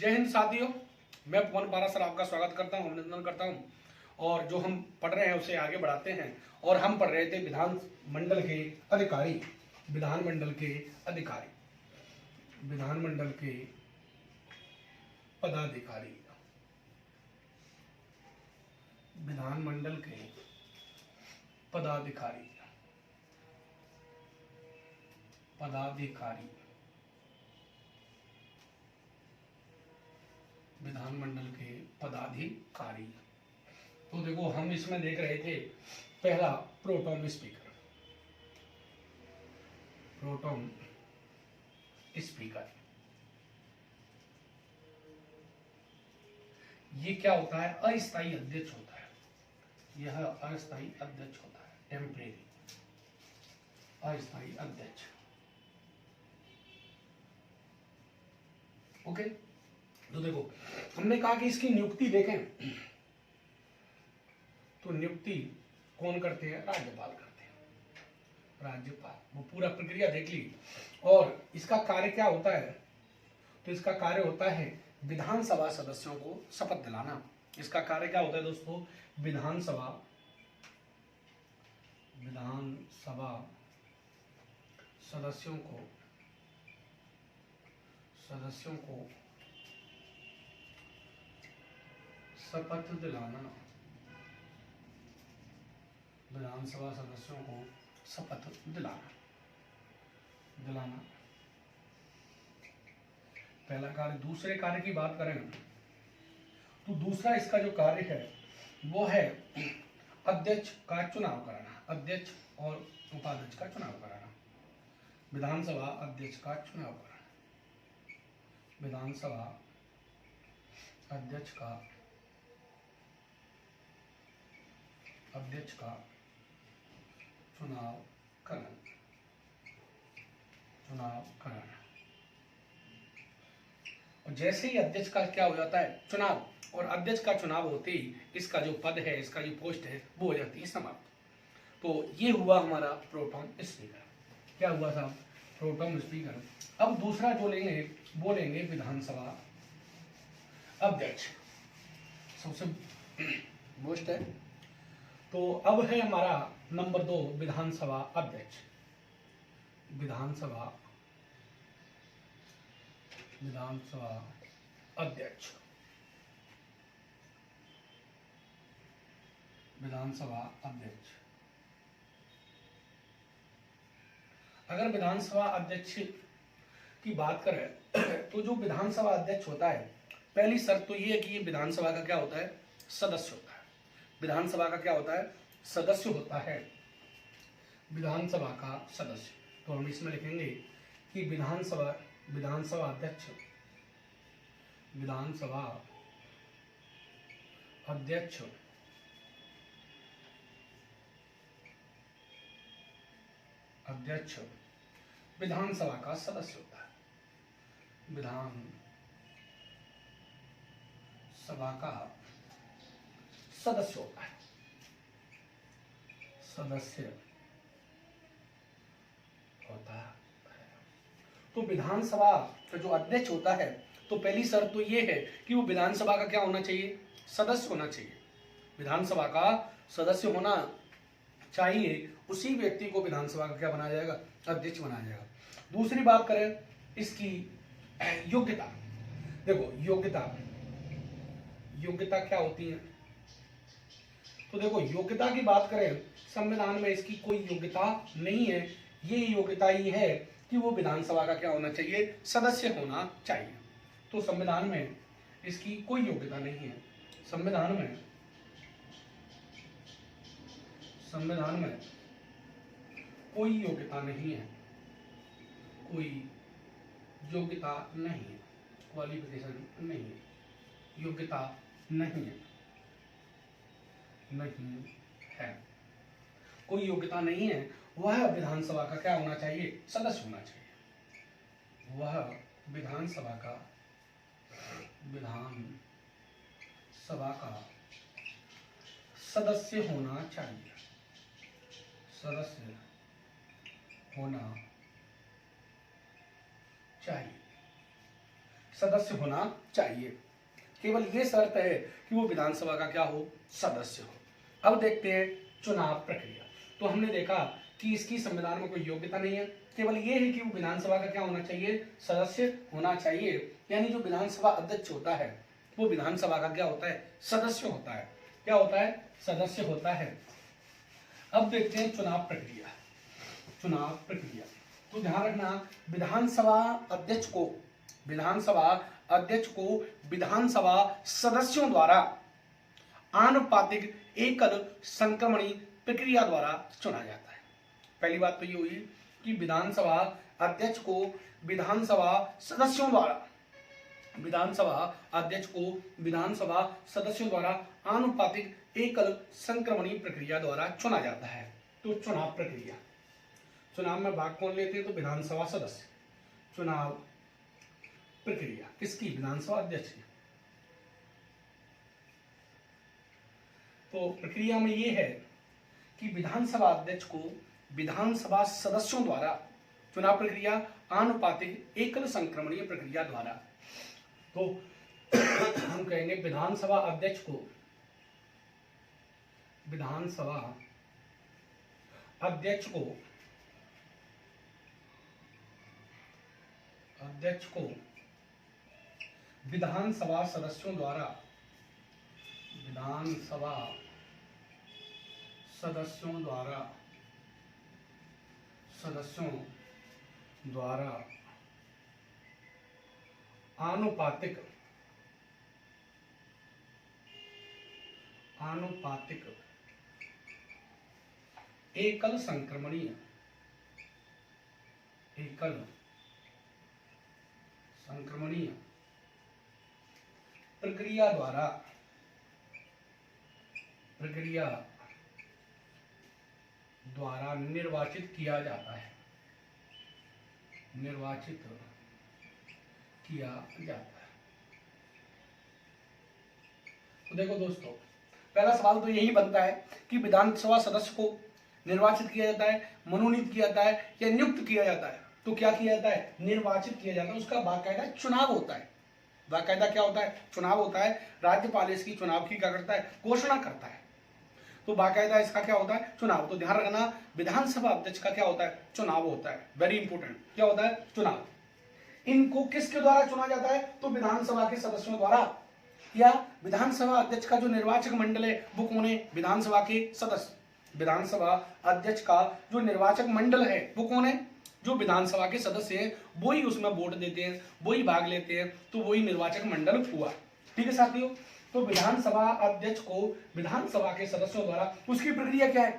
जय हिंद साथियों, मैं पवन पारासर आपका स्वागत करता हूं, अभिनंदन करता हूं। और जो हम पढ़ रहे हैं उसे आगे बढ़ाते हैं। और हम पढ़ रहे थे विधानमंडल के अधिकारी, विधानमंडल के अधिकारी, विधानमंडल के पदाधिकारी, विधानमंडल के पदाधिकारी, विधानमंडल के पदाधिकारी। तो देखो हम इसमें देख रहे थे पहला प्रोटोम स्पीकर, प्रोटोम स्पीकर। ये क्या होता है? अस्थायी अध्यक्ष होता है। यह अस्थायी अध्यक्ष होता है, टेम्परेरी अस्थायी अध्यक्ष। ओके, तो देखो हमने कहा कि इसकी नियुक्ति देखें तो नियुक्ति कौन करते हैं? राज्यपाल करते हैं, राज्यपाल। वो पूरा प्रक्रिया देख ली। और इसका कार्य क्या होता है? तो इसका कार्य होता है विधानसभा सदस्यों को शपथ दिलाना। इसका कार्य क्या होता है दोस्तों? विधानसभा सदस्यों को शपथ दिलाना, विधानसभा सदस्यों को शपथ दिलाना। पहला कार्य। दूसरे कार्य की बात करें तो दूसरा इसका जो कार्य है वो है अध्यक्ष का चुनाव कराना, अध्यक्ष और उपाध्यक्ष का चुनाव कराना। विधानसभा अध्यक्ष का चुनाव कराना, विधानसभा अध्यक्ष का चुनाव कराना। और जैसे ही अध्यक्ष का क्या हो जाता है? चुनाव। और अध्यक्ष का चुनाव होते ही इसका जो पद है, इसका जो पोस्ट है वो हो जाती है समाप्त। तो ये हुआ हमारा प्रोटोम स्पीकर। क्या हुआ साहब? प्रोटोम स्पीकर। अब दूसरा जो लेंगे वो लेंगे विधानसभा अध्यक्ष, सबसे मोस्ट है। तो अब है हमारा नंबर 2 विधानसभा अध्यक्ष। विधानसभा अध्यक्ष, विधानसभा अध्यक्ष। अगर विधानसभा अध्यक्ष की बात करें तो जो विधानसभा अध्यक्ष होता है, पहली शर्त तो ये है कि ये विधानसभा का क्या होता है? सदस्य होता है। विधानसभा का क्या होता है? सदस्य होता है, विधानसभा का सदस्य। तो हम इसमें लिखेंगे कि विधानसभा अध्यक्ष, विधानसभा अध्यक्ष विधानसभा का सदस्य होता है, विधानसभा का सदस्य होता है, सदस्य होता है। तो विधानसभा का जो अध्यक्ष होता है, तो पहली शर्त तो ये है कि वो विधानसभा का क्या होना चाहिए? सदस्य होना चाहिए। विधानसभा का सदस्य होना चाहिए, उसी व्यक्ति को विधानसभा का क्या बनाया जाएगा? अध्यक्ष बनाया जाएगा। दूसरी बात करें इसकी योग्यता। देखो योग्यता क्या होती है? तो देखो योग्यता की बात करें, संविधान में इसकी कोई योग्यता नहीं है। ये योग्यता ही है कि वो विधानसभा का क्या होना चाहिए? सदस्य होना चाहिए। तो संविधान में इसकी कोई योग्यता नहीं है। संविधान में कोई योग्यता नहीं है, कोई योग्यता नहीं है, क्वालिफिकेशन नहीं है, योग्यता नहीं है, कोई योग्यता नहीं है। वह विधानसभा का क्या होना चाहिए? सदस्य होना चाहिए। वह विधानसभा का सदस्य होना चाहिए, सदस्य होना चाहिए। सदस्य होना चाहिए। केवल ये शर्त है कि वो विधानसभा का क्या हो, सदस्य हो। अब देखते हैं चुनाव प्रक्रिया। तो हमने देखा कि इसकी संविधान में कोई योग्यता नहीं है, केवल ये है कि वो विधानसभा का क्या होना चाहिए, सदस्य होना चाहिए। यानी जो विधानसभा अध्यक्ष होता है वो विधानसभा का क्या होता है, सदस्य होता है। क्या होता है, सदस्य होता है। अब देखते हैं चुनाव प्रक्रिया। चुनाव प्रक्रिया तो ध्यान रखना, विधानसभा अध्यक्ष को विधानसभा सदस्यों द्वारा आनुपातिक एकल संक्रमणी प्रक्रिया द्वारा चुना जाता है। पहली बात तो ये हुई कि विधानसभा अध्यक्ष को विधानसभा सदस्यों द्वारा आनुपातिक एकल संक्रमणी प्रक्रिया द्वारा चुना जाता है। तो चुनाव प्रक्रिया, चुनाव में भाग कौन लेते हैं, तो विधानसभा सदस्य। चुनाव प्रक्रिया किसकी, विधानसभा अध्यक्ष की। तो प्रक्रिया में यह है कि विधानसभा अध्यक्ष को विधानसभा सदस्यों द्वारा, चुनाव प्रक्रिया आनुपातिक एकल संक्रमणीय प्रक्रिया द्वारा। तो हम कहेंगे विधानसभा अध्यक्ष को विधानसभा सदस्यों द्वारा आनुपातिक एकल संक्रमणीय प्रक्रिया द्वारा निर्वाचित किया जाता है। तो देखो दोस्तों, पहला सवाल तो यही बनता है कि विधानसभा सदस्य को निर्वाचित किया जाता है, मनोनीत किया जाता है या नियुक्त किया जाता है। तो क्या किया जाता है, निर्वाचित किया जाता है। उसका बाकायदा चुनाव होता है। बाकायदा क्या होता है, चुनाव होता है। राज्यपाल इसकी चुनाव की क्या करता है, घोषणा करता है। तो बाकायदा इसका क्या होता है, चुनाव। तो ध्यान रखना, विधानसभा अध्यक्ष का क्या होता है, चुनाव होता है। वेरी इंपोर्टेंट, क्या होता है, चुनाव। इनको किसके द्वारा चुना जाता है, तो विधानसभा के सदस्यों द्वारा। या विधानसभा अध्यक्ष का जो निर्वाचक मंडल है वो कौन है, विधानसभा के सदस्य। विधानसभा अध्यक्ष का जो निर्वाचक मंडल है वो कौन है, जो विधानसभा के सदस्य हैं, वो ही उसमें वोट देते हैं, वो ही भाग लेते हैं। तो वही निर्वाचक मंडल हुआ। ठीक है साथियों। तो विधानसभा अध्यक्ष को विधानसभा के सदस्यों द्वारा, उसकी प्रक्रिया क्या है,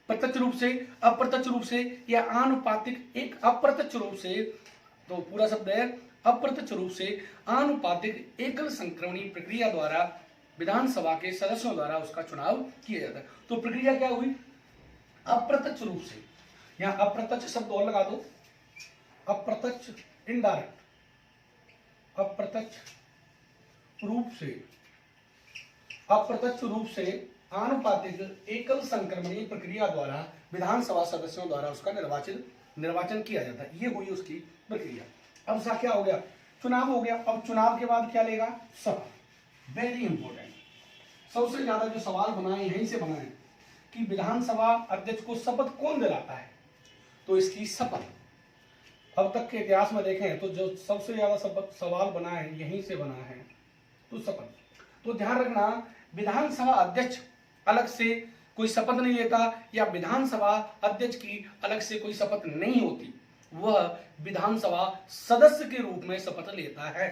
प्रत्यक्ष रूप से, अप्रत्यक्ष रूप से या आनुपातिक एक अप्रत्यक्ष रूप से। तो पूरा शब्द है अप्रत्यक्ष रूप से आनुपातिक एकल संक्रमणी प्रक्रिया द्वारा विधानसभा के सदस्यों द्वारा उसका चुनाव किया जाता है। तो प्रक्रिया क्या हुई, अप्रत्यक्ष रूप से। यहां अप्रत्यक्ष शब्द और लगा दो, अप्रत्यक्ष, इनडायरेक्ट, अप्रत्यक्ष रूप से आनुपातिक एकल संक्रमणीय प्रक्रिया द्वारा विधानसभा सदस्यों द्वारा उसका निर्वाचन किया जाता है। ये हुई उसकी प्रक्रिया। अब सा क्या हो गया, चुनाव हो गया। अब चुनाव के बाद क्या लेगा, शपथ। वेरी इंपॉर्टेंट, सबसे ज्यादा जो सवाल बनाए यहीं से बनाए कि विधानसभा अध्यक्ष को शपथ कौन दिलाता है। तो इसकी शपथ, अब तक के इतिहास में देखें तो जो सबसे ज्यादा सवाल बना है यहीं से बना है, तो शपथ। तो ध्यान रखना, विधानसभा अध्यक्ष अलग से कोई शपथ नहीं लेता, या विधानसभा अध्यक्ष की अलग से कोई शपथ नहीं होती। वह विधानसभा सदस्य के रूप में शपथ लेता है।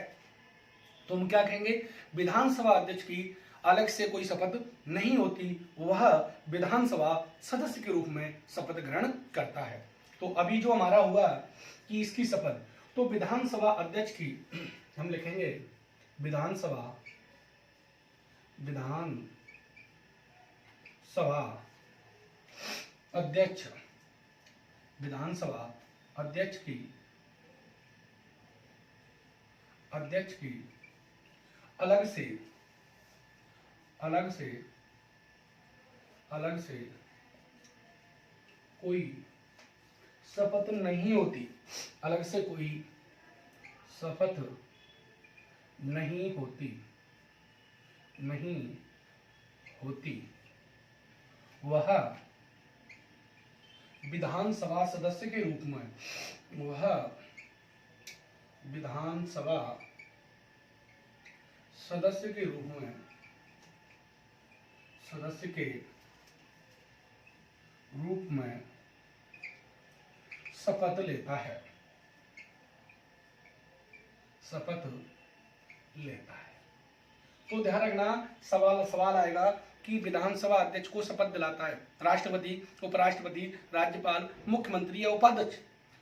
तो हम क्या कहेंगे, विधानसभा अध्यक्ष की अलग से कोई शपथ नहीं होती, वह विधानसभा सदस्य के रूप में शपथ ग्रहण करता है। तो अभी जो हमारा हुआ कि इसकी शपथ, तो विधानसभा अध्यक्ष की हम लिखेंगे विधानसभा अध्यक्ष, विधानसभा अध्यक्ष की अलग से कोई शपथ नहीं होती, अलग से कोई शपथ नहीं होती, नहीं होती, वह विधानसभा सदस्य के रूप में, वह विधानसभा सदस्य के रूप में, सदस्य के रूप में शपथ लेता है, शपथ लेता है। तो ध्यान रखना, सवाल आएगा कि विधानसभा अध्यक्ष को शपथ दिलाता है राष्ट्रपति, उपराष्ट्रपति, राज्यपाल, मुख्यमंत्री या उपाध्यक्ष।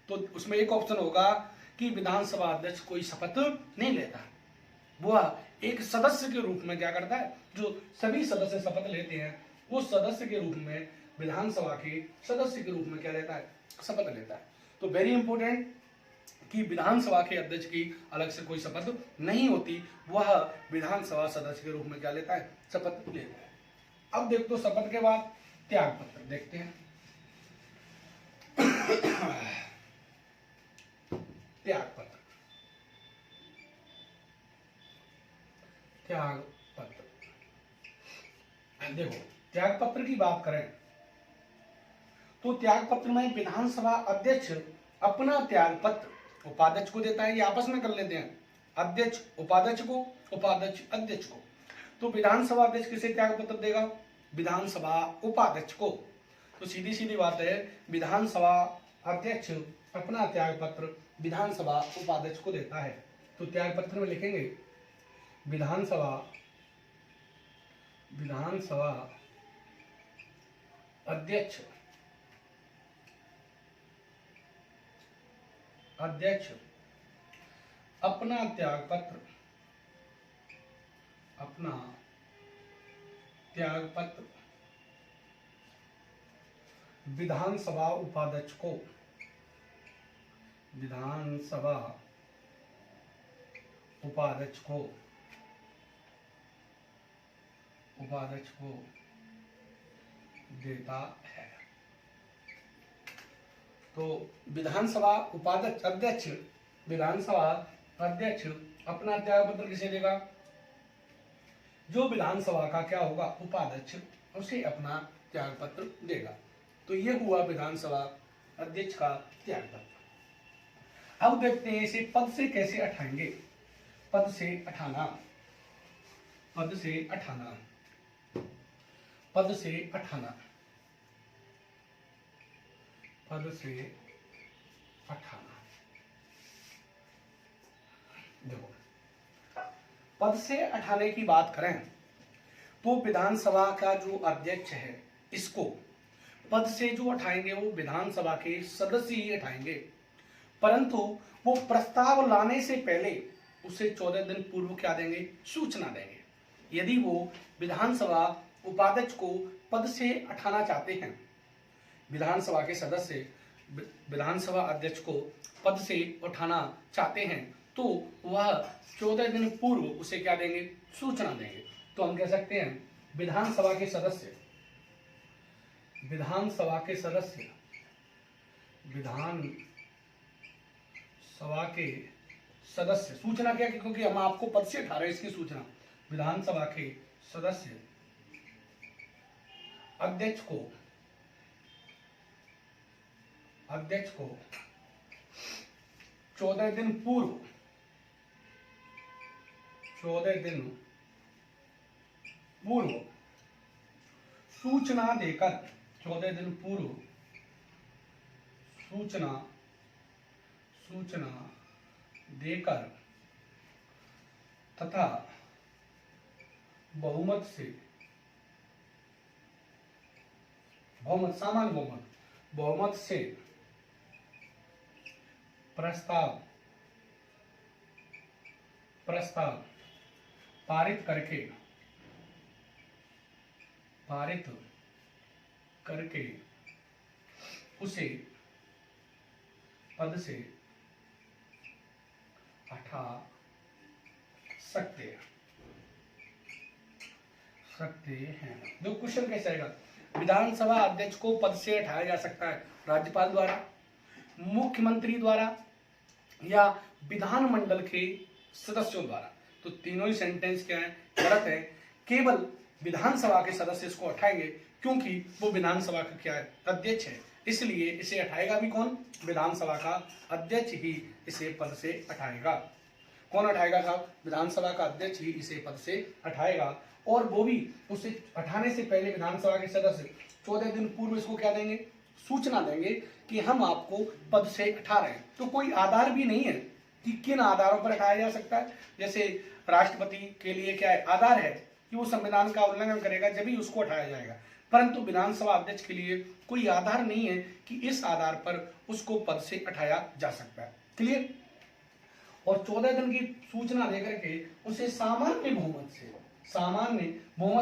तो उसमें एक ऑप्शन होगा कि विधानसभा अध्यक्ष कोई शपथ नहीं लेता, वह एक सदस्य के रूप में क्या करता है, जो सभी सदस्य शपथ लेते हैं उस सदस्य के रूप में, विधानसभा के सदस्य के रूप में क्या लेता है, शपथ लेता है। तो वेरी इंपॉर्टेंट कि विधानसभा के अध्यक्ष की अलग से कोई शपथ नहीं होती, वह विधानसभा सदस्य के रूप में क्या लेता है, शपथ लेता है। अब देखो तो शपथ के बाद त्याग पत्र देखते हैं। त्याग पत्र, त्याग पत्र, देखो त्याग पत्र की बात करें तो त्याग पत्र में विधानसभा अध्यक्ष अपना त्याग पत्र उपाध्यक्ष को देता है, ये आपस में कर लेते हैं, अध्यक्ष उपाध्यक्ष को, उपाध्यक्ष अध्यक्ष को। तो विधानसभा अध्यक्ष किसे त्याग पत्र देगा, विधानसभा उपाध्यक्ष को। तो सीधी सीधी बात है, विधानसभा अध्यक्ष अपना त्याग पत्र विधानसभा उपाध्यक्ष को देता है। तो त्याग पत्र में लिखेंगे विधानसभा अध्यक्ष अपना त्याग पत्र विधानसभा उपाध्यक्ष को देता है। तो विधानसभा अध्यक्ष अपना त्याग पत्र किसे देगा, जो विधानसभा का क्या होगा, उपाध्यक्ष, उसे अपना त्याग पत्र देगा। तो ये हुआ विधानसभा अध्यक्ष का त्याग पत्र। अब देखते हैं इसे पद से कैसे हटाएंगे। पद से हटाना, देखो पद से हटाने की बात करें तो विधानसभा का जो अध्यक्ष है, इसको पद से जो हटाएंगे वो विधानसभा के सदस्य ही हटाएंगे, परंतु वो प्रस्ताव लाने से पहले उसे 14 दिन पूर्व क्या देंगे, सूचना देंगे। यदि वो विधानसभा उपाध्यक्ष को पद से हटाना चाहते हैं, विधानसभा के सदस्य विधानसभा अध्यक्ष को पद से उठाना चाहते हैं, तो वह 14 दिन पूर्व उसे क्या देंगे, सूचना देंगे। तो हम कह सकते हैं विधानसभा के सदस्य सूचना क्या, क्योंकि हम आपको पद से हटा रहे हैं, इसकी सूचना विधानसभा के सदस्य अध्यक्ष को 14 दिन पूर्व सूचना देकर, 14 दिन पूर्व सूचना देकर तथा सामान्य बहुमत से प्रस्ताव पारित करके उसे पद से हटा सकते हैं। दो क्वेश्चन कैसे आएगा, विधानसभा अध्यक्ष को पद से हटाया जा सकता है राज्यपाल द्वारा, मुख्यमंत्री द्वारा या विधानमंडल के सदस्यों द्वारा। तो तीनों ही सेंटेंस क्या है, गलत है। केवल विधानसभा के सदस्य इसको हटाएंगे क्योंकि वो विधानसभा का क्या है, अध्यक्ष है, इसलिए इसे हटाएगा भी कौन, विधानसभा का अध्यक्ष ही इसे पद से हटाएगा। कौन हटाएगा साहब, विधानसभा का अध्यक्ष ही इसे पद से हटाएगा। और वो भी उसे हटाने से पहले विधानसभा के सदस्य 14 दिन पूर्व इसको क्या देंगे, सूचना देंगे कि हम आपको पद से हटा रहे हैं। तो कोई आधार भी नहीं है कि किन आधारों पर हटाया जा सकता है। जैसे राष्ट्रपति के लिए क्या है, आधार है कि वो संविधान का उल्लंघन करेगा जब ही उसको हटाया जाएगा, परंतु विधानसभा अध्यक्ष के लिए कोई आधार नहीं है कि इस आधार पर उसको पद से हटाया जा सकता है। क्लियर। और 14 दिन की सूचना देकर के उसे सामान्य बहुमत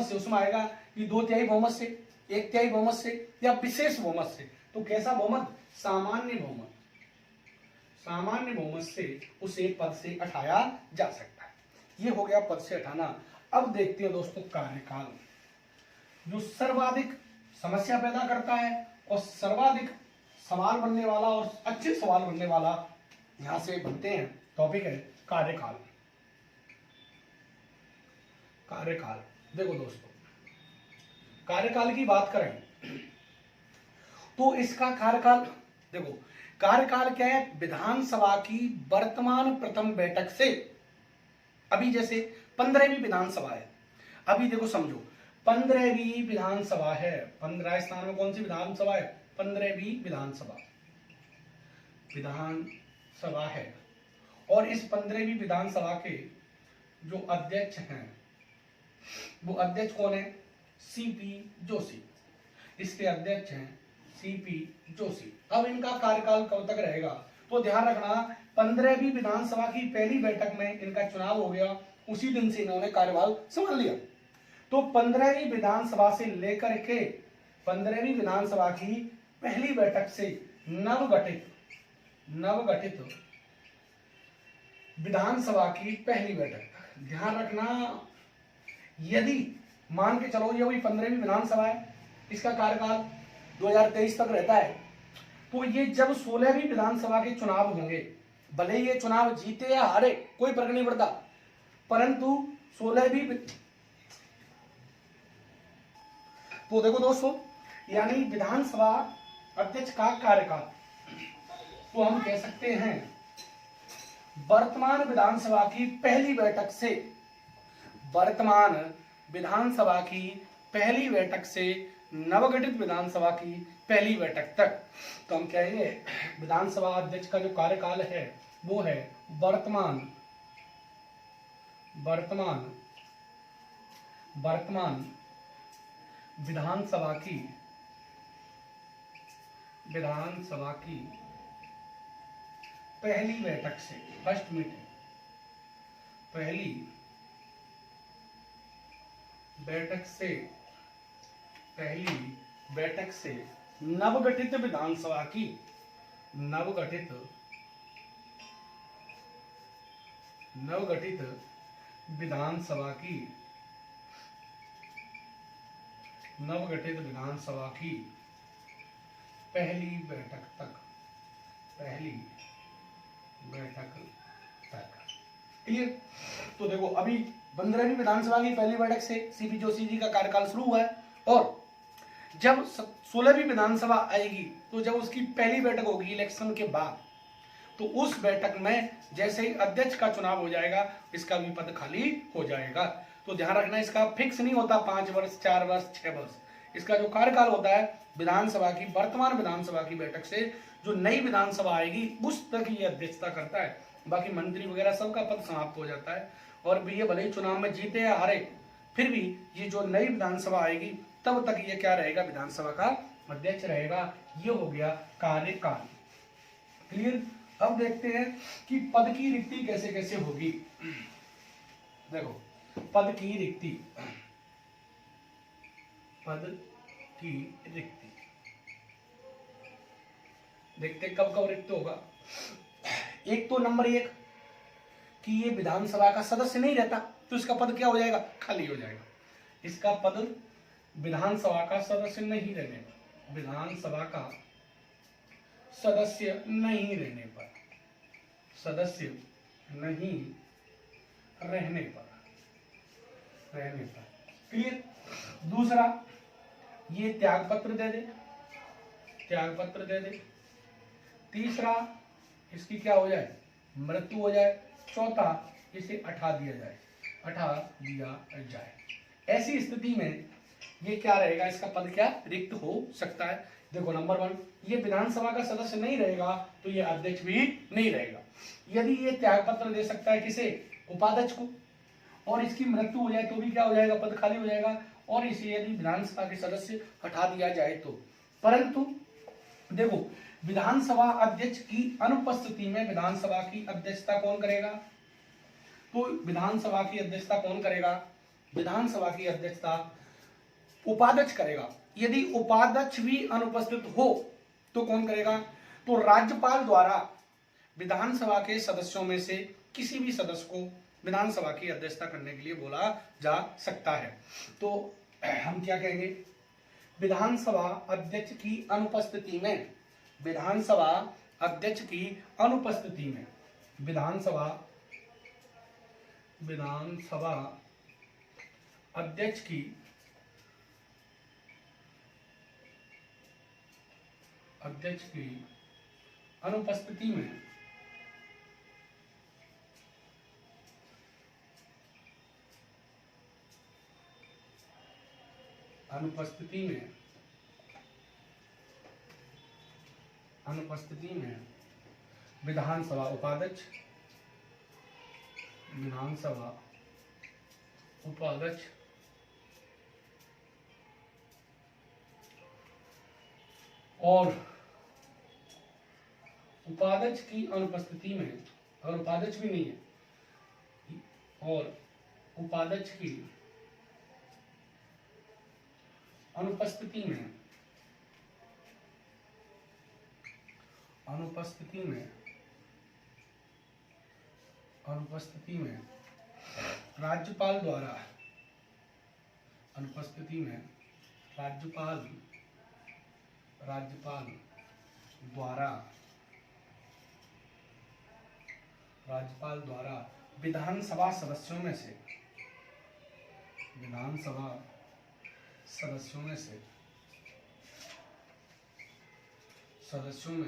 से उसमें आएगा कि 2/3 बहुमत से, 1/3 बहुमत से या विशेष बहुमत से। तो कैसा बहुमत, सामान्य बहुमत से उसे पद से हटाया जा सकता है। ये हो गया पद से हटाना। अब देखते हैं दोस्तों कार्यकाल, जो सर्वाधिक समस्या पैदा करता है और सर्वाधिक सवाल बनने वाला और अच्छे सवाल बनने वाला यहां से बनते हैं टॉपिक है कार्यकाल। कार्यकाल देखो दोस्तों, कार्यकाल की बात करें तो इसका कार्यकाल देखो, कार्यकाल क्या है, विधानसभा की वर्तमान प्रथम बैठक से, अभी जैसे 15वीं विधानसभा है, अभी देखो समझो 15वीं विधानसभा है, 15 स्थान में कौन सी विधानसभा है, 15वीं विधानसभा है। और इस 15वीं विधानसभा के जो अध्यक्ष हैं वो अध्यक्ष कौन है, सीपी जोशी, इसके अध्यक्ष हैं सीपी जोशी। अब इनका कार्यकाल कब तक रहेगा, तो ध्यान रखना 15वीं विधानसभा की पहली बैठक में इनका चुनाव हो गया, उसी दिन से इन्होंने कार्यभार संभाल लिया। तो 15वीं विधानसभा से लेकर के 15वीं विधानसभा की पहली बैठक से नवगठित विधानसभा की पहली बैठक तक, ध्यान रखना, यदि मान के चलो ये वही 15वीं विधानसभा है, इसका कार्यकाल 2023 तक रहता है, तो ये जब 16वीं विधानसभा के चुनाव होंगे, भले ये चुनाव जीते या हारे कोई फर्क नहीं पड़ता, परंतु 16वीं, तो देखो दोस्तों, यानी विधानसभा अध्यक्ष का कार्यकाल, तो हम कह सकते हैं वर्तमान विधानसभा की पहली बैठक से, वर्तमान विधानसभा की पहली बैठक से नवगठित विधानसभा की पहली बैठक तक। तो हम कहेंगे विधानसभा अध्यक्ष का जो कार्यकाल है वो है वर्तमान विधानसभा की पहली बैठक से, फर्स्ट मीटिंग, पहली बैठक से नवगठित विधानसभा की पहली बैठक तक। क्लियर। तो देखो अभी 15वीं विधानसभा की पहली बैठक से सीपी जोशी जी का कार्यकाल शुरू हुआ है, और जब 16वीं विधानसभा आएगी तो जब उसकी पहली बैठक होगी इलेक्शन के बाद, तो उस बैठक में जैसे ही अध्यक्ष का चुनाव हो जाएगा इसका भी पद खाली हो जाएगा। तो ध्यान रखना, इसका फिक्स नहीं होता 5 वर्ष, 4 वर्ष, 6 वर्ष, इसका जो कार्यकाल होता है विधानसभा की, वर्तमान विधानसभा की बैठक से जो नई विधानसभा आएगी उस तक ये अध्यक्षता करता है। बाकी मंत्री वगैरह सबका पद समाप्त हो जाता है, और भी ये भले ही चुनाव में जीते या हारे, फिर भी ये जो नई विधानसभा आएगी तब तक ये क्या रहेगा, विधानसभा का अध्यक्ष रहेगा। ये हो गया कार्यकाल। क्लियर। अब देखते हैं कि पद की रिक्ति कैसे कैसे होगी। देखो पद की रिक्ति देखते कब कब रिक्त होगा। एक तो नंबर 1 कि ये विधानसभा का सदस्य नहीं रहता तो इसका पद क्या हो जाएगा, खाली हो जाएगा। इसका पद विधानसभा का सदस्य नहीं रहने पर, विधानसभा का सदस्य नहीं रहने पर, रहने पर। क्लियर। दूसरा, ये त्याग पत्र दे दे, त्याग पत्र दे दे। तीसरा, इसकी क्या हो जाए, मृत्यु हो जाए। चौथा, इसे हटा दिया जाए, हटा दिया जाए। ऐसी स्थिति में ये क्या रहेगा, इसका पद क्या रिक्त हो सकता है। देखो नंबर 1, ये विधानसभा का सदस्य नहीं रहेगा तो ये अध्यक्ष भी नहीं रहेगा। यदि ये त्याग पत्र दे सकता है किसे, उपाध्यक्ष को, और इसकी मृत्यु हो जाए तो भी क्या हो जाएगा, पद खाली हो जाएगा। और इसे यदि विधानसभा के सदस्य हटा दिया जाए तो, परंतु देखो विधानसभा अध्यक्ष की अनुपस्थिति में विधानसभा की अध्यक्षता कौन करेगा, तो विधानसभा की अध्यक्षता कौन करेगा, विधानसभा की अध्यक्षता उपाध्यक्ष करेगा। यदि उपाध्यक्ष भी अनुपस्थित हो तो कौन करेगा, तो राज्यपाल द्वारा विधानसभा के सदस्यों में से किसी भी सदस्य को विधानसभा की अध्यक्षता करने के लिए बोला जा सकता है। तो हम क्या कहेंगे, विधानसभा अध्यक्ष की अनुपस्थिति में, विधानसभा अध्यक्ष की अनुपस्थिति में, विधानसभा अध्यक्ष की अनुपस्थिति में विधानसभा उपाध्यक्ष और उपाध्यक्ष की अनुपस्थिति में, अगर उपाध्यक्ष भी नहीं है, और उपाध्यक्ष की अनुपस्थिति में राज्यपाल द्वारा, राज्यपाल द्वारा विधानसभा सदस्यों में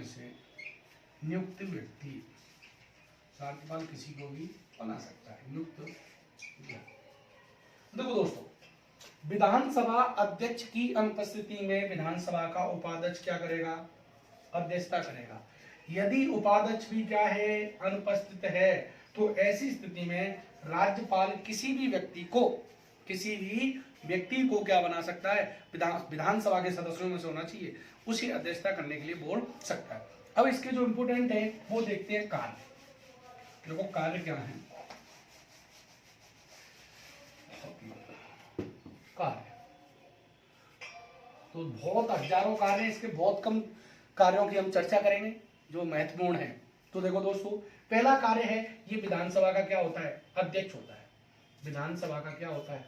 से नियुक्त व्यक्ति, राज्यपाल किसी को भी बना सकता है, नियुक्त। देखो दोस्तों, विधानसभा अध्यक्ष की अनुपस्थिति में विधानसभा का उपाध्यक्ष क्या करेगा, अध्यक्षता करेगा। यदि उपाध्यक्ष भी क्या है, अनुपस्थित है, तो ऐसी स्थिति में राज्यपाल किसी भी व्यक्ति को क्या बना सकता है, विधानसभा के सदस्यों में से होना चाहिए, उसी अध्यक्षता करने के लिए बोल सकता है। अब इसके जो इंपोर्टेंट है वो देखते हैं कार्य। देखो कार्य क्या है, कार्य तो बहुत हजारों कार्य हैं, इसके बहुत कम कार्यों की हम चर्चा करेंगे जो महत्वपूर्ण है। तो देखो दोस्तों, पहला कार्य है, ये विधानसभा का क्या होता है, अध्यक्ष होता है। विधानसभा का क्या होता है,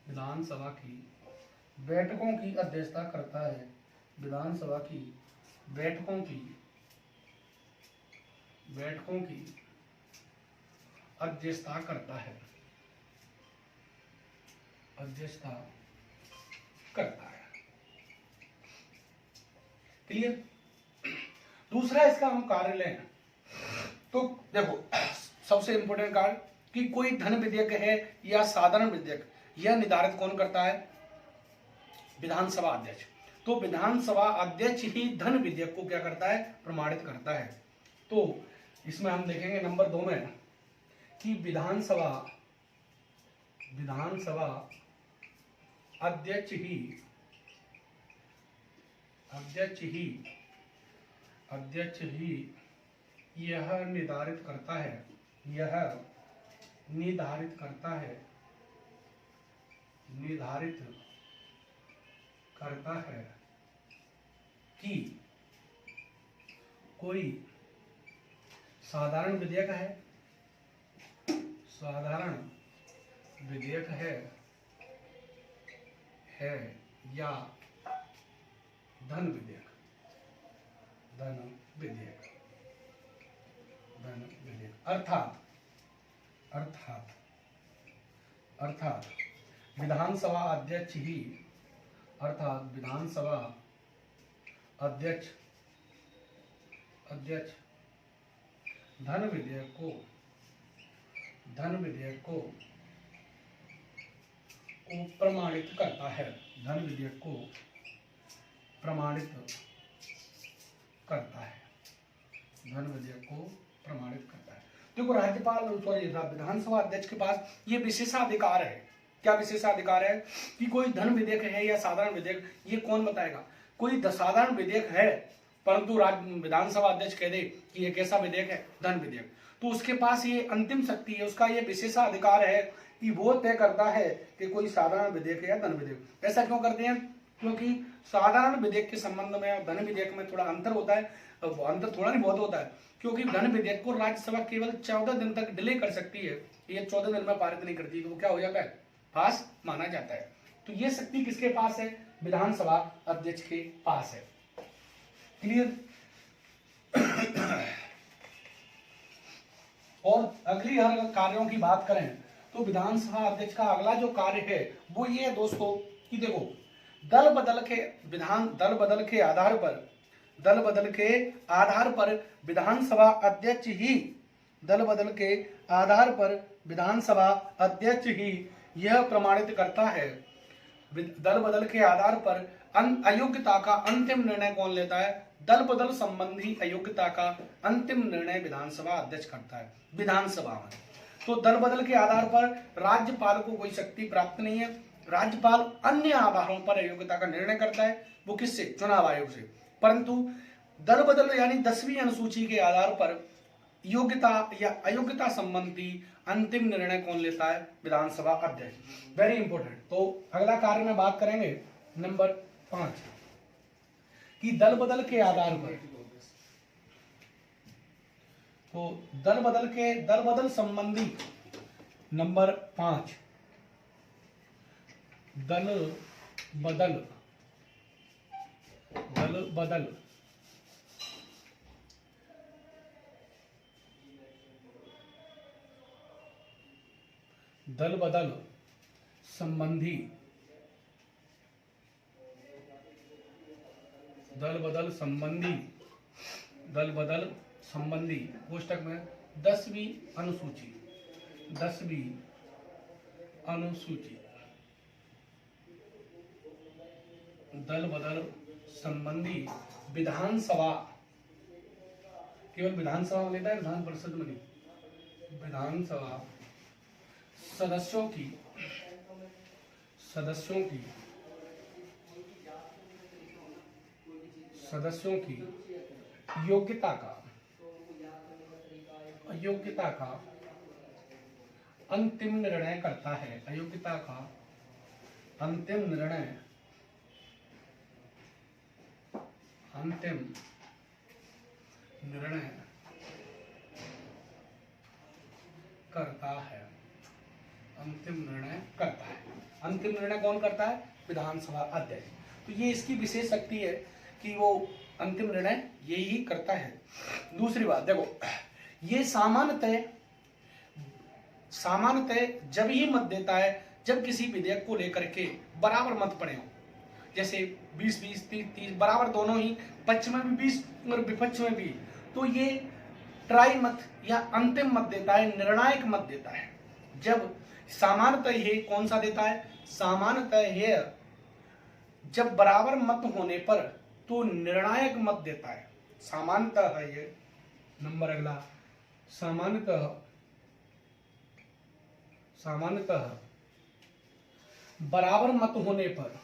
विधानसभा की बैठकों की अध्यक्षता करता है, विधानसभा की बैठकों की अध्यक्षता करता है, क्लियर। दूसरा इसका हम कार्य लें तो देखो, सबसे इंपोर्टेंट कार्य कि कोई धन विधेयक है या साधारण विधेयक, यह निर्धारित कौन करता है, विधानसभा अध्यक्ष। तो विधानसभा अध्यक्ष ही धन विधेयक को क्या करता है, प्रमाणित करता है। तो इसमें हम देखेंगे नंबर 2 में कि विधानसभा अध्यक्ष ही यह निर्धारित करता है कि कोई साधारण विधेयक है या धन विधेयक धन विधेयक, धन विधेयक। अर्थात अर्थात अर्थात विधानसभा अध्यक्ष ही, अर्थात विधानसभा अध्यक्ष धन विधेयक को प्रमाणित करता है, धन विधेयक को प्रमाणित करता है, धन विधेयक को प्रमाणित करता है। देखो राज्यपाल सॉरी विधानसभा अध्यक्ष के पास ये विशेषाधिकार है। क्या विशेषाधिकार है कि कोई धन विधेयक है या साधारण विधेयक, ये कौन बताएगा। कोई साधारण विधेयक है परंतु विधानसभा अध्यक्ष कह दे कि ये कैसा विधेयक है, धन विधेयक, तो उसके पास ये अंतिम शक्ति है, उसका ये विशेषाधिकार है कि वो तय करता है कि कोई साधारण विधेयक है या धन विधेयक। ऐसा क्यों करते हैं, क्योंकि साधारण विधेयक के संबंध में और धन विधेयक में थोड़ा अंतर होता है, अंतर थोड़ा नहीं बहुत होता है, क्योंकि धन विधेयक को राज्यसभा केवल 14 दिन तक डिले कर सकती है, ये 14 दिन में पारित नहीं करती, तो क्या हो जाता है, पास माना जाता है। तो ये शक्ति किसके पास है, विधानसभा अध्यक्ष के पास है। क्लियर। और अगली हर कार्यों की बात करें तो विधानसभा अध्यक्ष का अगला जो कार्य है वो ये है दोस्तों कि देखो दल बदल के आधार पर विधानसभा अध्यक्ष ही, दल बदल के आधार पर विधानसभा अध्यक्ष ही यह प्रमाणित करता है, दल बदल के आधार पर अयोग्यता का अंतिम निर्णय कौन लेता है, दल बदल संबंधी अयोग्यता का अंतिम निर्णय विधानसभा अध्यक्ष करता है विधानसभा में। तो दल बदल के आधार पर राज्यपाल को कोई शक्ति प्राप्त नहीं है, राज्यपाल अन्य आधारों पर अयोग्यता का निर्णय करता है, वो किससे, चुनाव आयोग से। परंतु दल बदल यानी 10वीं अनुसूची के आधार पर योग्यता या अयोग्यता संबंधी अंतिम निर्णय कौन लेता है, विधानसभा अध्यक्ष। Very important. तो अगला कार्य में बात करेंगे नंबर 5 कि दल बदल के आधार पर, तो दल बदल संबंधी नंबर 5 दल बदल संबंधी कोष्टक में 10वीं अनुसूची दल बदल संबंधी विधानसभा, केवल विधानसभा में लेता है, विधान परिषद में नहीं, विधानसभा सदस्यों की योग्यता का अंतिम निर्णय करता है, अयोग्यता का अंतिम निर्णय करता है, अंतिम निर्णय कौन करता है, विधानसभा अध्यक्ष। तो ये इसकी विशेष शक्ति है कि वो अंतिम निर्णय यही करता है। दूसरी बात देखो, ये सामान्यतः जब ही मत देता है जब किसी विधेयक को लेकर के बराबर मत पड़े हो, जैसे 20-20, 30-30 बराबर दोनों ही, पक्ष में भी 20 और विपक्ष में भी, तो ये ट्राई मत या अंतिम मत देता है, निर्णायक मत देता है। जब सामान्यतः ये कौन सा देता है, सामान्यतः ये जब बराबर मत होने पर तो निर्णायक मत देता है, सामान्यतः है ये। नंबर अगला, सामान्यतः बराबर मत होने पर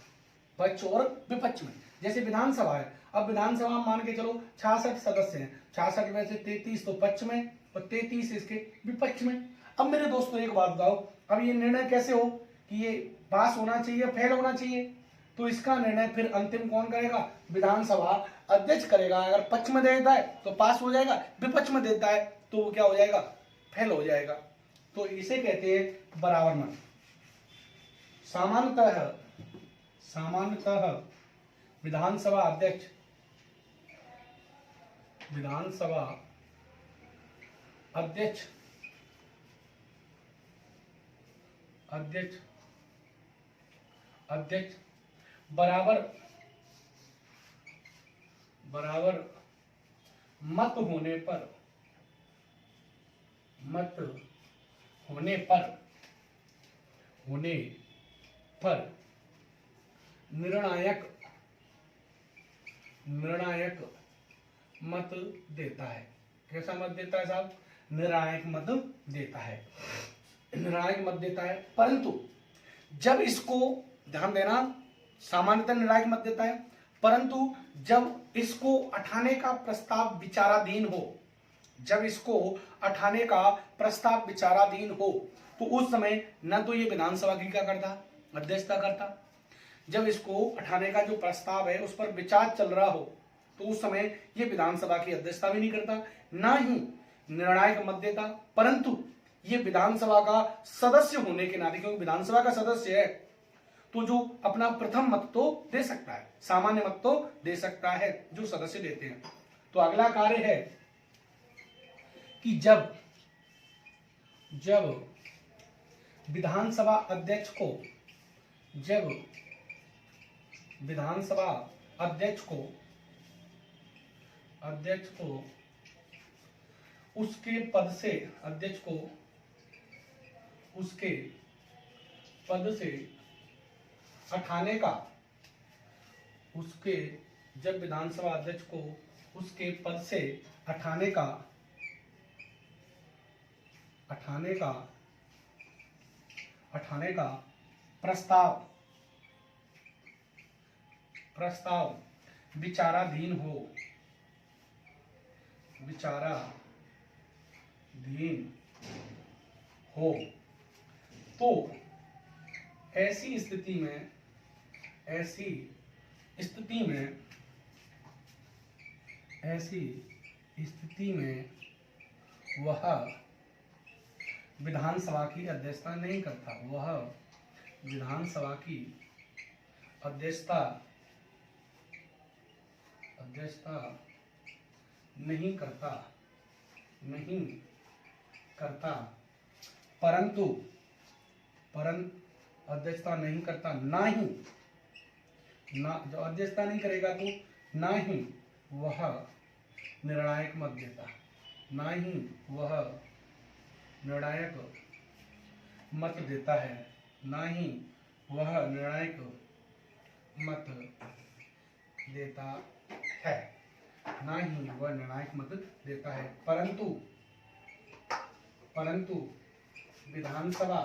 पक्ष और विपक्ष में, जैसे विधानसभा है, अब विधानसभा मान के चलो 66 सदस्य हैं, 66 में से 33 तो पक्ष में और 33 इसके विपक्ष में। अब मेरे दोस्तों एक बात बताओ, अब ये निर्णय कैसे हो कि ये पास होना चाहिए, फेल होना चाहिए, तो इसका निर्णय फिर अंतिम कौन करेगा, विधानसभा अध्यक्ष करेगा। अगर पक्ष में देता है तो पास हो जाएगा, विपक्ष में देता है तो वो क्या हो जाएगा, फेल हो जाएगा। तो इसे कहते हैं बराबर मत। सामान्यतः विधानसभा विधानसभा अध्यक्ष अध्यक्ष अध्यक्ष बराबर बराबर मत होने पर निर्णायक मत देता है। कैसा मत देता है साहब? निर्णायक मत देता है, निर्णायक मत देता है। परंतु जब इसको ध्यान देना, सामान्यतः निर्णायक मत देता है, परंतु जब इसको उठाने का प्रस्ताव विचाराधीन हो, जब इसको उठाने का प्रस्ताव विचाराधीन हो, तो उस समय न तो ये विधानसभा की क्या करता, अध्यक्षता करता। जब इसको उठाने का जो प्रस्ताव है उस पर विचार चल रहा हो, तो उस समय ये विधानसभा की अध्यक्षता भी नहीं करता, ना ही निर्णायक मत देता। परंतु ये विधानसभा का सदस्य होने के नाते, क्योंकि विधानसभा का सदस्य है, तो जो अपना प्रथम मत तो दे सकता है, सामान्य मत तो दे सकता है, जो सदस्य देते हैं। तो अगला कार्य है कि जब विधानसभा अध्यक्ष को उसके पद से हटाने का, जब विधानसभा अध्यक्ष को उसके पद से हटाने का प्रस्ताव विचाराधीन हो, तो ऐसी स्थिति में वह विधानसभा की अध्यक्षता नहीं करता, नहीं करता, परंतु अध्यक्षता नहीं करता, जो अध्यक्षता नहीं करेगा तो ना ही वह निर्णायक मत देता, परंतु विधानसभा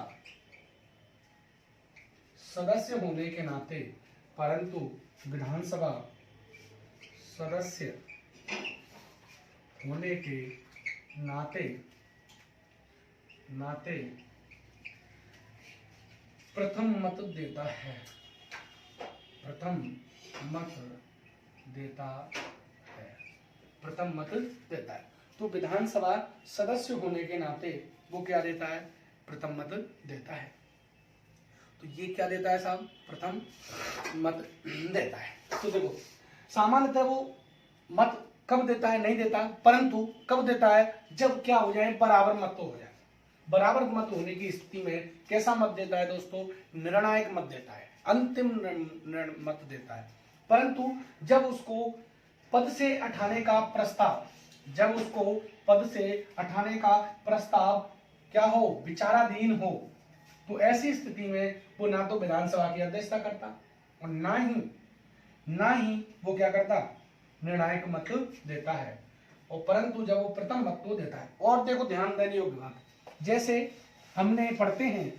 सदस्य होने के नाते, प्रथम मत देता है, तो विधानसभा सदस्य होने के नाते वो क्या देता है? प्रथम मत देता है। तो ये क्या देता है साहब? प्रथम मत देता है। तो देखो, सामान्यतः वो मत कब देता है? नहीं देता, परंतु कब देता है? जब क्या हो जाए, बराबर मत तो हो जाए। बराबर मत होने की स्थिति में कैसा मत देता है दोस्तों? निर्णायक मत देता है, अंतिम मत देता है। परंतु जब उसको पद से हटाने का प्रस्ताव क्या हो? विचाराधीन हो, तो ऐसी स्थिति में वो ना तो विधानसभा की अध्यक्षता करता और ना ही वो क्या करता? निर्णायक मत देता है। और परंतु जब वो प्रथम मत तो देता है। और देखो, ध्यान देने योग्य बात, जैसे हमने पढ़ते हैं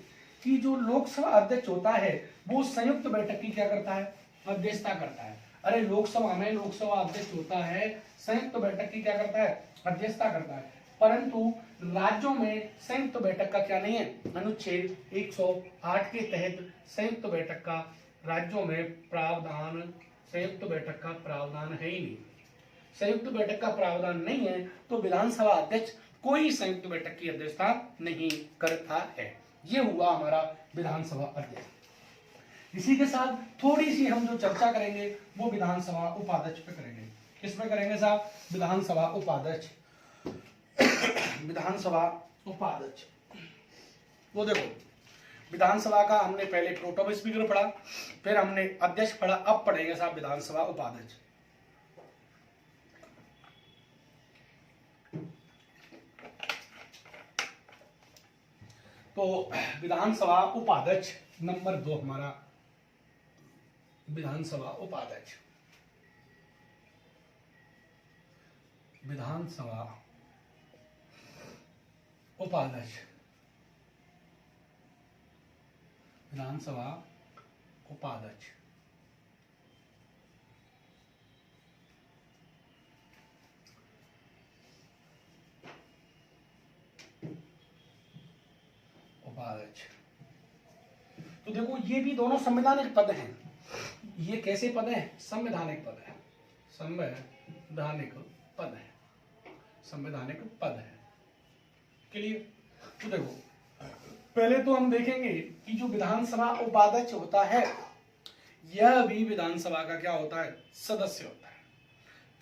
कि जो लोकसभा अध्यक्ष होता है वो संयुक्त बैठक की क्या करता है? अध्यक्षता करता है। अरे लोकसभा में लोकसभा अध्यक्ष होता है, संयुक्त बैठक की क्या करता है? अध्यक्षता करता है। परंतु राज्यों में संयुक्त बैठक का क्या नहीं है? अनुच्छेद 108 के तहत संयुक्त बैठक का राज्यों में संयुक्त बैठक का प्रावधान है ही नहीं। संयुक्त बैठक का प्रावधान नहीं है तो विधानसभा अध्यक्ष कोई संयुक्त बैठक की अध्यक्षता नहीं करता है। ये हुआ हमारा विधानसभा अध्यक्ष। इसी के साथ थोड़ी सी हम जो चर्चा करेंगे वो विधानसभा उपाध्यक्ष पे करेंगे। किसमें करेंगे साहब? विधानसभा उपाध्यक्ष। विधानसभा उपाध्यक्ष, वो देखो विधानसभा का हमने पहले प्रोटोम स्पीकर पढ़ा, फिर हमने अध्यक्ष पढ़ा, अब पढ़ेंगे साहब विधानसभा उपाध्यक्ष। तो विधानसभा उपाध्यक्ष नंबर 2 हमारा विधानसभा उपाध्यक्ष। विधानसभा उपाध्यक्ष, विधानसभा उपाध्यक्ष। उपाध्यक्ष, तो देखो ये भी दोनों संवैधानिक पद हैं। ये कैसे पद हैं? संवैधानिक पद है, संवैधानिक पद है, संवैधानिक पद है। क्लियर? तो देखो पहले तो हम देखेंगे कि जो विधानसभा उपाध्यक्ष होता है यह भी विधानसभा का क्या होता है? सदस्य होता है।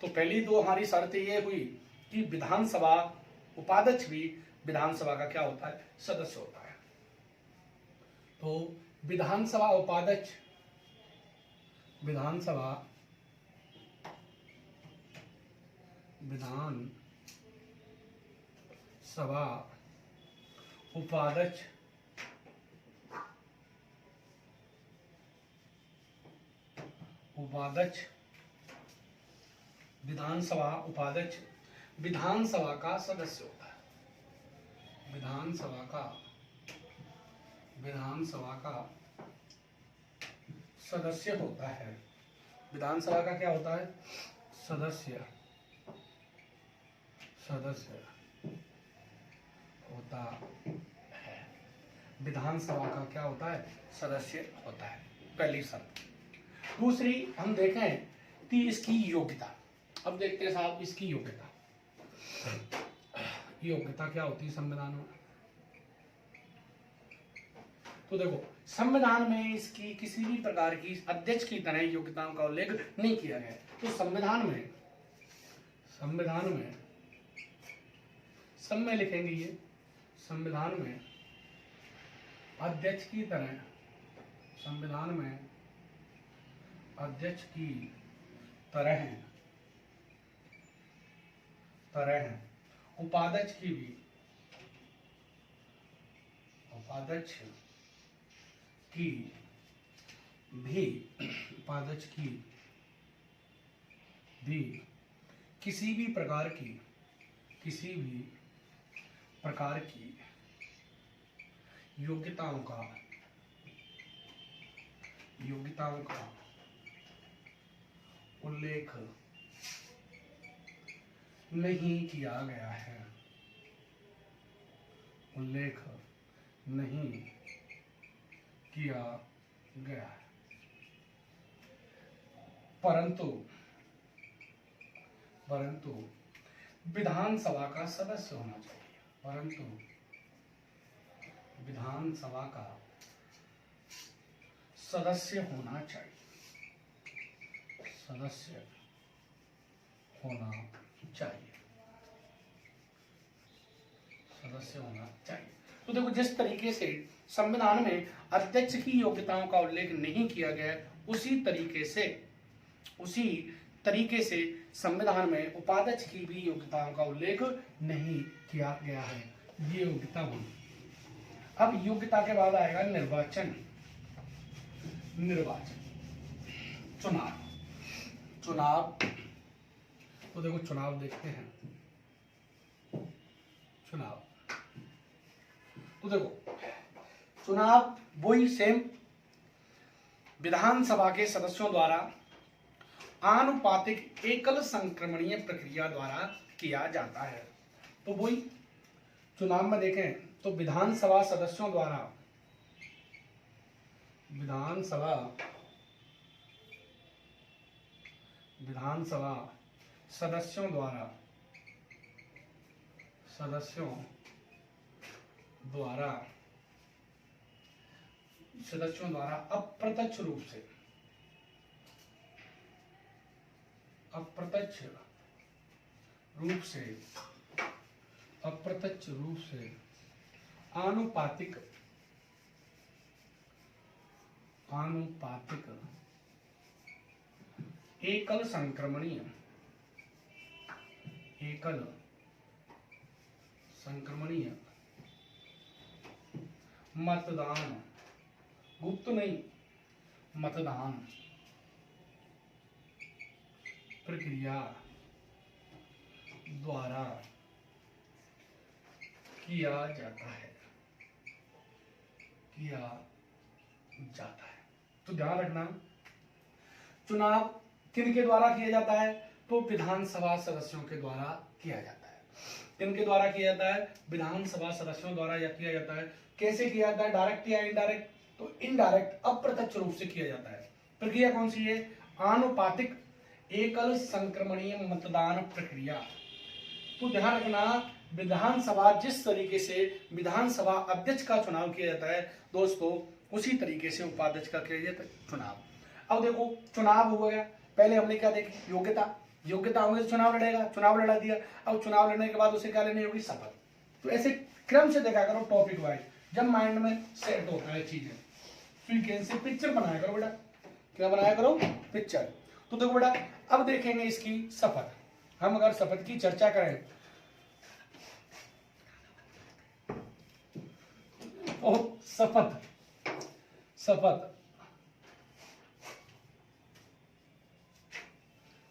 तो पहली दो हमारी शर्त ये हुई कि विधानसभा उपाध्यक्ष भी विधानसभा का क्या होता है? सदस्य होता है। तो विधानसभा उपाध्यक्ष, विधानसभा उपाध्यक्ष विधानसभा उपाध्यक्ष विधानसभा का सदस्य होता है। विधानसभा का सदस्य होता है। विधानसभा का क्या होता है? सदस्य होता है। विधानसभा का क्या होता है? सदस्य होता है, पहली शर्त। दूसरी हम देखें कि इसकी योग्यता। अब देखते हैं साहब इसकी योग्यता। योग्यता क्या होती है संविधान में? तो देखो संविधान में इसकी किसी भी प्रकार की अध्यक्ष की तरह योग्यताओं का उल्लेख नहीं किया गया। तो संविधान में सब में लिखेंगे ये, संविधान में अध्यक्ष की तरह, संविधान में अध्यक्ष की तरह उपाध्यक्ष की भी किसी भी प्रकार की योग्यताओं का उल्लेख नहीं किया गया है। परंतु विधानसभा का सदस्य होना चाहिए। परंतु विधानसभा का सदस्य होना चाहिए। तो देखो जिस तरीके से संविधान में अध्यक्ष की योग्यताओं का उल्लेख नहीं किया गया उसी तरीके से संविधान में उपाध्यक्ष की भी योग्यताओं का उल्लेख नहीं किया गया है। ये योग्यता होगी। अब योग्यता के बाद आएगा निर्वाचन, चुनाव। तो देखो चुनाव देखते हैं। तो देखो चुनाव वही सेम विधानसभा के सदस्यों द्वारा आनुपातिक एकल संक्रमणीय प्रक्रिया द्वारा किया जाता है। तो वही चुनाव में देखें तो विधानसभा सदस्यों द्वारा अप्रत्यक्ष रूप से अप्रत्यक्ष रूप से आनुपातिक एकल संक्रमणीय मतदान, गुप्त नहीं, मतदान प्रक्रिया द्वारा किया जाता है। तो ध्यान रखना, चुनाव किनके द्वारा किया जाता है? तो विधानसभा सदस्यों के द्वारा किया जाता है। किनके द्वारा किया जाता है? विधानसभा सदस्यों द्वारा या किया जाता है। कैसे किया जाता है? डायरेक्ट या इनडायरेक्ट? तो इनडायरेक्ट, अप्रत्यक्ष रूप से किया जाता है। प्रक्रिया कौन सी है? आनुपातिक एकल संक्रमणीय मतदान प्रक्रिया। तो ध्यान रखना, विधानसभा जिस तरीके से विधानसभा अध्यक्ष का चुनाव किया जाता है दोस्तों, उसी तरीके से उपाध्यक्ष का किया जाता है चुनाव। अब देखो, चुनाव हो गया, पहले हमने क्या देखी? योग्यता होंगे तो चुनाव लड़ेगा, चुनाव लड़ा दिया। अब चुनाव लड़ने के बाद उसे क्या लेनी होगी? शपथ। तो ऐसे क्रम से देखा करो, टॉपिक वाइज, जब माइंड में सेट होता है चीजें। फ्रीक्वेंसी पिक्चर बनाया करो बेटा। क्या बनाया करो? पिक्चर। तो देखो बेटा, अब देखेंगे इसकी शपथ। हम अगर शपथ की चर्चा करें तो शपथ